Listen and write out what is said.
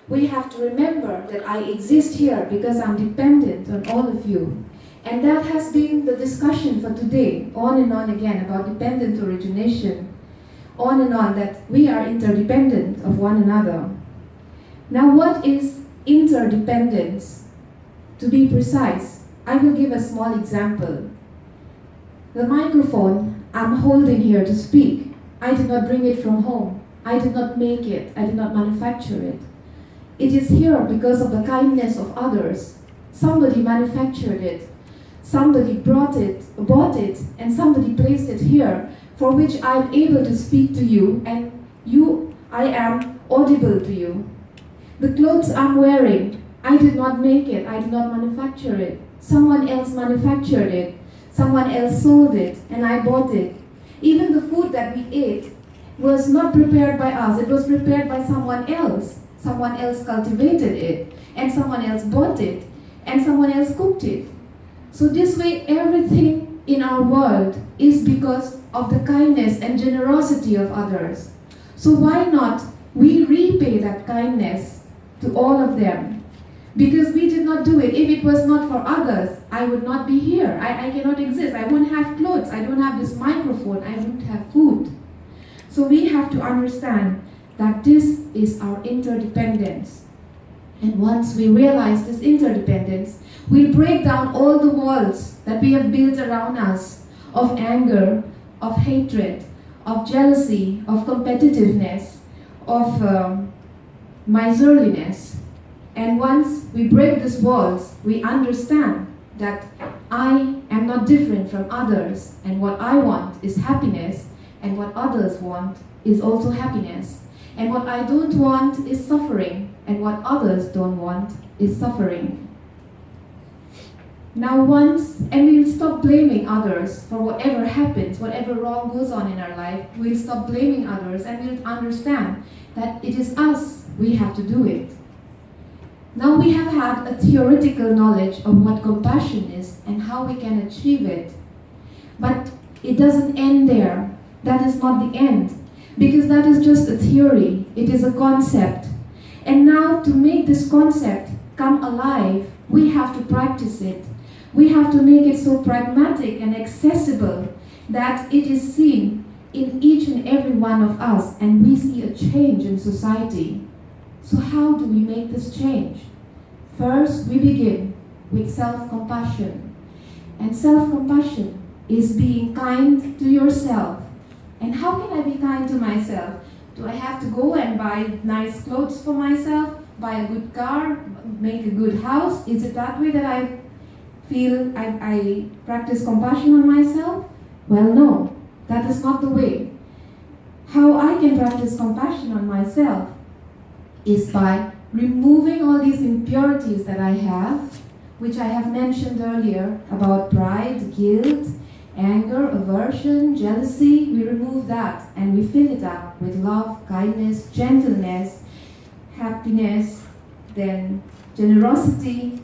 we have to remember that I exist here because I'm dependent on all of you. And that has been the discussion for today, on and on again, about dependent origination. On and on, that we are interdependent of one another. Now, what is interdependence? To be precise, I will give a small example. The microphone I'm holding here to speak, I did not bring it from home. I did not make it. I did not manufacture it. It is here because of the kindness of others. Somebody manufactured it. Somebody bought it, and somebody placed it here, for which I'm able to speak to you, and I am audible to you. The clothes I'm wearing, I did not make it. I did not manufacture it. Someone else manufactured it. Someone else sold it, and I bought it. Even the food that we ate was not prepared by us. It was prepared by someone else. Someone else cultivated it, and someone else bought it, and someone else cooked it. So this way, everything in our world is because of the kindness and generosity of others. So why not we repay that kindness to all of them? Because we did not do it. If it was not for others, I would not be here. I cannot exist. I won't have clothes. I don't have this microphone. I won't have food. So we have to understand that this is our interdependence. And once we realize this interdependence, we break down all the walls that we have built around us of anger, of hatred, of jealousy, of competitiveness, of miserliness. And once we break these walls, we understand that I am not different from others, and what I want is happiness, and what others want is also happiness. And what I don't want is suffering, and what others don't want is suffering. Now and we'll stop blaming others for whatever happens, whatever wrong goes on in our life. We'll stop blaming others, and we'll understand that it is us, we have to do it. Now we have had a theoretical knowledge of what compassion is and how we can achieve it. But it doesn't end there. That is not the end. Because that is just a theory. It is a concept. And now to make this concept come alive, we have to practice it. We have to make it so pragmatic and accessible that it is seen in each and every one of us, and we see a change in society. So how do we make this change? First, we begin with self-compassion. And self-compassion is being kind to yourself. And how can I be kind to myself? Do I have to go and buy nice clothes for myself, buy a good car, make a good house? Is it that way that I feel I practice compassion on myself? Well, no, that is not the way. How I can practice compassion on myself is by removing all these impurities that I have, which I have mentioned earlier about pride, guilt, anger, aversion, jealousy. We remove that and we fill it up with love, kindness, gentleness, happiness, then generosity.